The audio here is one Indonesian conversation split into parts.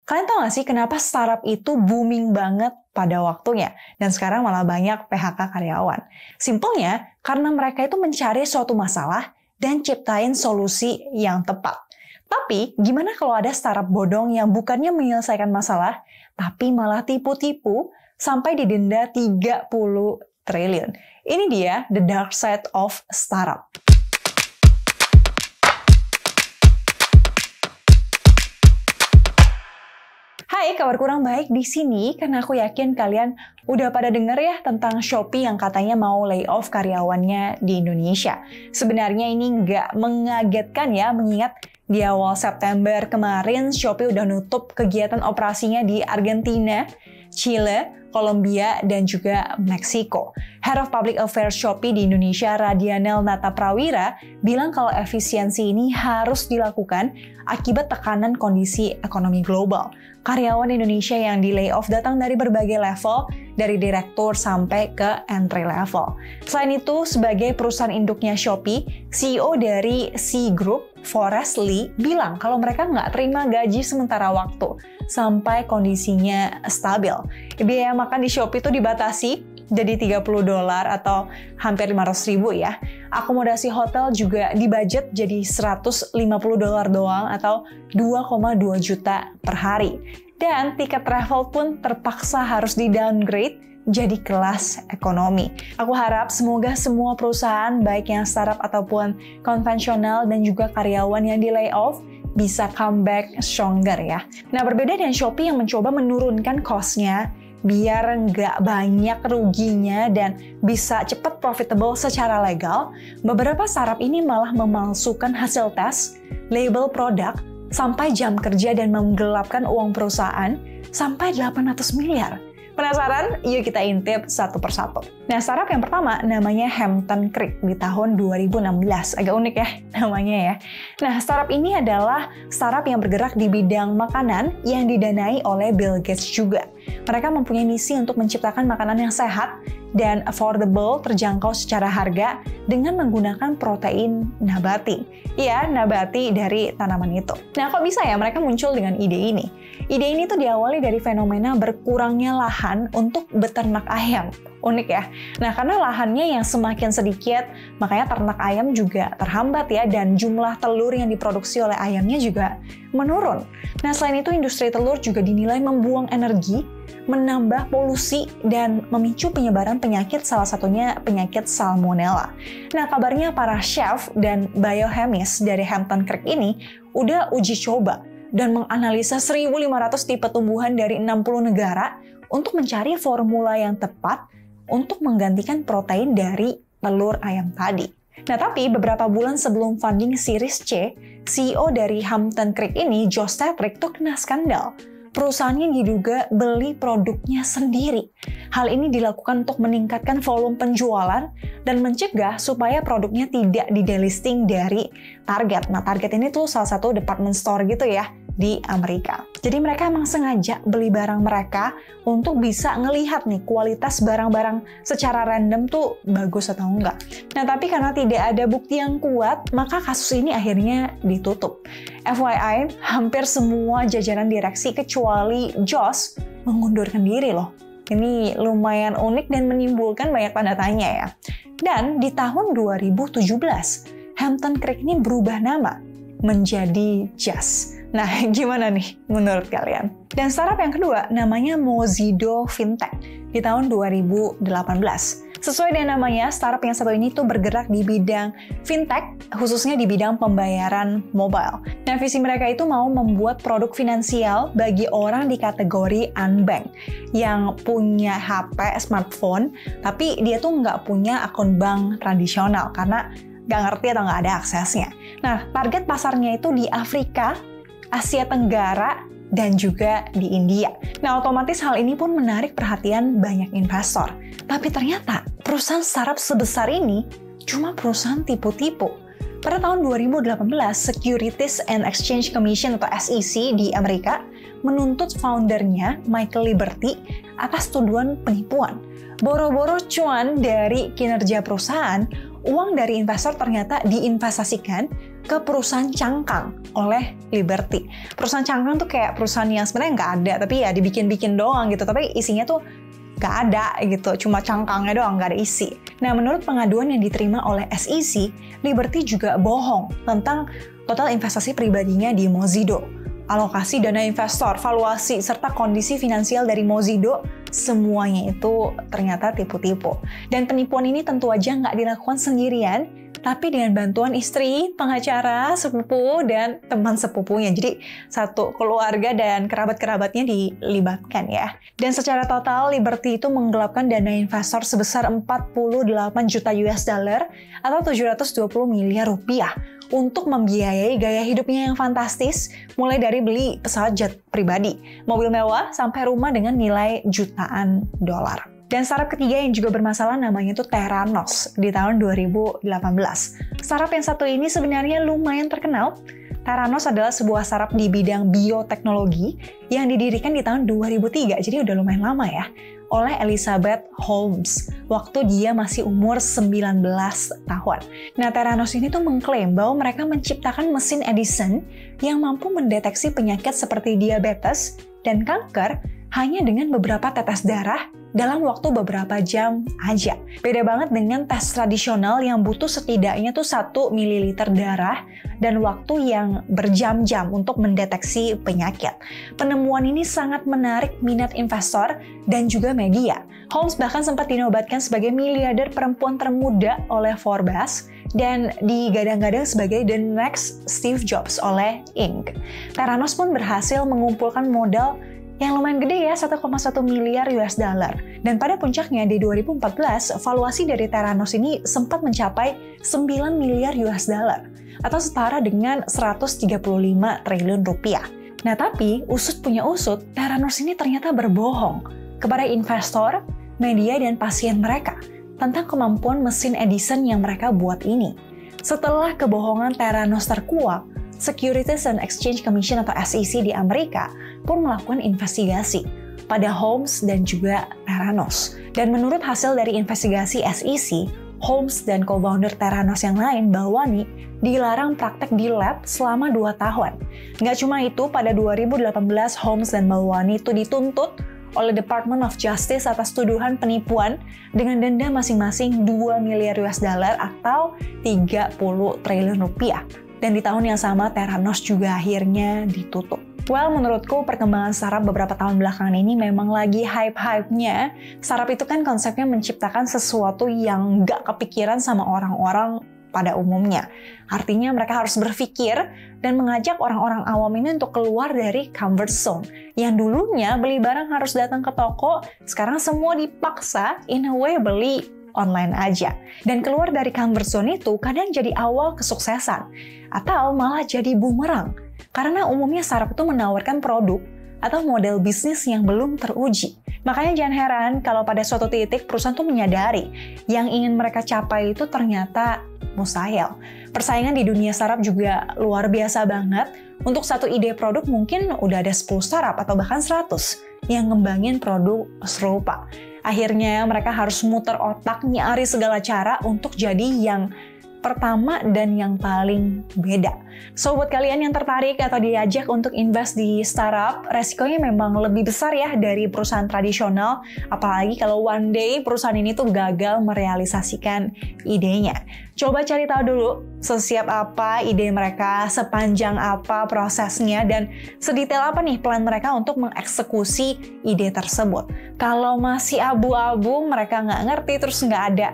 Kalian tahu nggak sih kenapa startup itu booming banget pada waktunya? Dan sekarang malah banyak PHK karyawan. Simpelnya, karena mereka itu mencari suatu masalah dan ciptain solusi yang tepat. Tapi, gimana kalau ada startup bodong yang bukannya menyelesaikan masalah, tapi malah tipu-tipu sampai didenda 30 triliun. Ini dia the dark side of startup. Hai, kabar kurang baik di sini karena aku yakin kalian udah pada denger ya tentang Shopee yang katanya mau layoff karyawannya di Indonesia. Sebenarnya ini nggak mengagetkan ya, mengingat di awal September kemarin Shopee udah nutup kegiatan operasinya di Argentina, Chile, Kolombia, dan juga Meksiko. Head of Public Affairs Shopee di Indonesia, Radianel Nataprawira, bilang kalau efisiensi ini harus dilakukan akibat tekanan kondisi ekonomi global. Karyawan Indonesia yang di layoff datang dari berbagai level, dari direktur sampai ke entry level. Selain itu, sebagai perusahaan induknya Shopee, CEO dari C Group, Forrest Li, bilang kalau mereka nggak terima gaji sementara waktu sampai kondisinya stabil. Biaya makan di Shopee itu dibatasi jadi $30 atau hampir 500.000 ya. Akomodasi hotel juga dibudget jadi $150 doang atau 2,2 juta per hari. Dan tiket travel pun terpaksa harus di-downgrade jadi kelas ekonomi. Aku harap semoga semua perusahaan, baik yang startup ataupun konvensional dan juga karyawan yang di layoff, bisa comeback stronger ya. Nah, berbeda dengan Shopee yang mencoba menurunkan cost-nya, biar nggak banyak ruginya dan bisa cepat profitable secara legal, beberapa startup ini malah memalsukan hasil tes, label produk, sampai jam kerja dan menggelapkan uang perusahaan sampai 800 miliar. Penasaran? Yuk kita intip satu persatu. Nah, startup yang pertama namanya Hampton Creek di tahun 2016. Agak unik ya namanya ya. Nah, startup ini adalah startup yang bergerak di bidang makanan yang didanai oleh Bill Gates juga. Mereka mempunyai misi untuk menciptakan makanan yang sehat dan affordable, terjangkau secara harga dengan menggunakan protein nabati. Iya, nabati dari tanaman itu. Nah, kok bisa ya mereka muncul dengan ide ini? Ide ini tuh diawali dari fenomena berkurangnya lahan untuk beternak ayam. Unik ya. Nah, karena lahannya yang semakin sedikit, makanya ternak ayam juga terhambat ya, dan jumlah telur yang diproduksi oleh ayamnya juga menurun. Nah, selain itu industri telur juga dinilai membuang energi, menambah polusi, dan memicu penyebaran penyakit, salah satunya penyakit salmonella. Nah, kabarnya para chef dan biochemist dari Hampton Creek ini udah uji coba dan menganalisa 1.500 tipe tumbuhan dari 60 negara untuk mencari formula yang tepat untuk menggantikan protein dari telur ayam tadi. Nah, tapi beberapa bulan sebelum funding Series C, CEO dari Hampton Creek ini, Josh Tetrick, tuh kena skandal. Perusahaannya diduga beli produknya sendiri. Hal ini dilakukan untuk meningkatkan volume penjualan dan mencegah supaya produknya tidak di-delisting dari Target. Nah, Target ini tuh salah satu department store gitu ya di Amerika. Jadi mereka emang sengaja beli barang mereka untuk bisa ngelihat nih kualitas barang-barang secara random tuh bagus atau enggak. Nah, tapi karena tidak ada bukti yang kuat, maka kasus ini akhirnya ditutup. FYI, hampir semua jajaran direksi kecuali Josh mengundurkan diri loh. Ini lumayan unik dan menimbulkan banyak tanda tanya ya. Dan di tahun 2017, Hampton Creek ini berubah nama menjadi Just. Nah, gimana nih menurut kalian? Dan startup yang kedua namanya Mozido Fintech di tahun 2018. Sesuai dengan namanya, startup yang satu ini tuh bergerak di bidang fintech, khususnya di bidang pembayaran mobile. Nah, visi mereka itu mau membuat produk finansial bagi orang di kategori unbanked yang punya HP, smartphone, tapi dia tuh nggak punya akun bank tradisional karena nggak ngerti atau nggak ada aksesnya. Nah, target pasarnya itu di Afrika, Asia Tenggara, dan juga di India. Nah, otomatis hal ini pun menarik perhatian banyak investor. Tapi ternyata perusahaan startup sebesar ini cuma perusahaan tipu-tipu. Pada tahun 2018, Securities and Exchange Commission atau SEC di Amerika menuntut foundernya Michael Liberty atas tuduhan penipuan. Boro-boro cuan dari kinerja perusahaan uang dari investor ternyata diinvestasikan ke perusahaan cangkang oleh Liberty. Perusahaan cangkang tuh kayak perusahaan yang sebenarnya nggak ada, tapi ya dibikin-bikin doang gitu. Tapi isinya tuh nggak ada gitu, cuma cangkangnya doang, nggak ada isi. Nah, menurut pengaduan yang diterima oleh SEC, Liberty juga bohong tentang total investasi pribadinya di Mozido. Alokasi dana investor, valuasi, serta kondisi finansial dari Mozido, semuanya itu ternyata tipu-tipu. Dan penipuan ini tentu aja nggak dilakukan sendirian, tapi dengan bantuan istri, pengacara, sepupu, dan teman sepupunya. Jadi satu keluarga dan kerabat-kerabatnya dilibatkan ya. Dan secara total, Liberty itu menggelapkan dana investor sebesar 48 juta US dollar atau 720 miliar rupiah untuk membiayai gaya hidupnya yang fantastis, mulai dari beli pesawat jet pribadi, mobil mewah, sampai rumah dengan nilai jutaan dolar. Dan startup ketiga yang juga bermasalah namanya itu Theranos di tahun 2018. Startup yang satu ini sebenarnya lumayan terkenal. Theranos adalah sebuah startup di bidang bioteknologi yang didirikan di tahun 2003, jadi udah lumayan lama ya, oleh Elizabeth Holmes waktu dia masih umur 19 tahun. Nah, Theranos ini tuh mengklaim bahwa mereka menciptakan mesin Edison yang mampu mendeteksi penyakit seperti diabetes dan kanker hanya dengan beberapa tetes darah dalam waktu beberapa jam aja. Beda banget dengan tes tradisional yang butuh setidaknya tuh 1 ml darah dan waktu yang berjam-jam untuk mendeteksi penyakit. Penemuan ini sangat menarik minat investor dan juga media. Holmes bahkan sempat dinobatkan sebagai miliarder perempuan termuda oleh Forbes dan digadang-gadang sebagai the next Steve Jobs oleh Inc. Theranos pun berhasil mengumpulkan modal yang lumayan gede ya, 1,1 miliar US dollar. Dan pada puncaknya di 2014, valuasi dari Theranos ini sempat mencapai 9 miliar US dollar atau setara dengan 135 triliun rupiah. Nah, tapi usut punya usut, Theranos ini ternyata berbohong kepada investor, media, dan pasien mereka tentang kemampuan mesin Edison yang mereka buat ini. Setelah kebohongan Theranos terkuak, Securities and Exchange Commission atau SEC di Amerika pun melakukan investigasi pada Holmes dan juga Theranos. Dan menurut hasil dari investigasi SEC, Holmes dan co-founder Theranos yang lain, Balwani, dilarang praktek di lab selama 2 tahun. Nggak cuma itu, pada 2018 Holmes dan Balwani itu dituntut oleh Department of Justice atas tuduhan penipuan dengan denda masing-masing 2 miliar US dollar atau 30 triliun rupiah. Dan di tahun yang sama, Theranos juga akhirnya ditutup. Well, menurutku perkembangan startup beberapa tahun belakangan ini memang lagi hype-hype-nya. Startup itu kan konsepnya menciptakan sesuatu yang nggak kepikiran sama orang-orang pada umumnya. Artinya mereka harus berpikir dan mengajak orang-orang awam ini untuk keluar dari comfort zone. Yang dulunya beli barang harus datang ke toko, sekarang semua dipaksa in a way beli online aja. Dan keluar dari comfort zone itu kadang jadi awal kesuksesan atau malah jadi bumerang. Karena umumnya startup itu menawarkan produk atau model bisnis yang belum teruji. Makanya jangan heran kalau pada suatu titik perusahaan tuh menyadari yang ingin mereka capai itu ternyata mustahil. Persaingan di dunia startup juga luar biasa banget. Untuk satu ide produk mungkin udah ada 10 startup atau bahkan 100 yang ngembangin produk serupa. Akhirnya mereka harus muter otak, nyari segala cara untuk jadi yang pertama dan yang paling beda. So, buat kalian yang tertarik atau diajak untuk invest di startup, resikonya memang lebih besar ya dari perusahaan tradisional, apalagi kalau one day perusahaan ini tuh gagal merealisasikan idenya. Coba cari tahu dulu sesiap apa ide mereka, sepanjang apa prosesnya, dan sedetail apa nih plan mereka untuk mengeksekusi ide tersebut. Kalau masih abu-abu, mereka nggak ngerti, terus nggak ada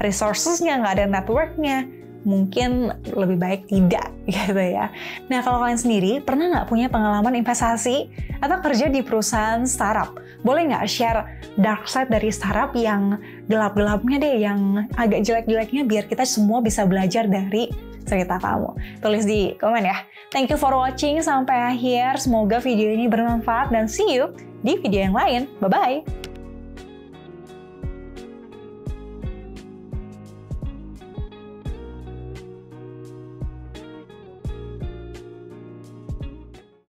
resources-nya, nggak ada network-nya, mungkin lebih baik tidak, gitu ya. Nah, kalau kalian sendiri, pernah nggak punya pengalaman investasi atau kerja di perusahaan startup? Boleh nggak share dark side dari startup yang gelap-gelapnya deh, yang agak jelek-jeleknya, biar kita semua bisa belajar dari cerita kamu. Tulis di komen ya. Thank you for watching sampai akhir. Semoga video ini bermanfaat dan see you di video yang lain. Bye-bye!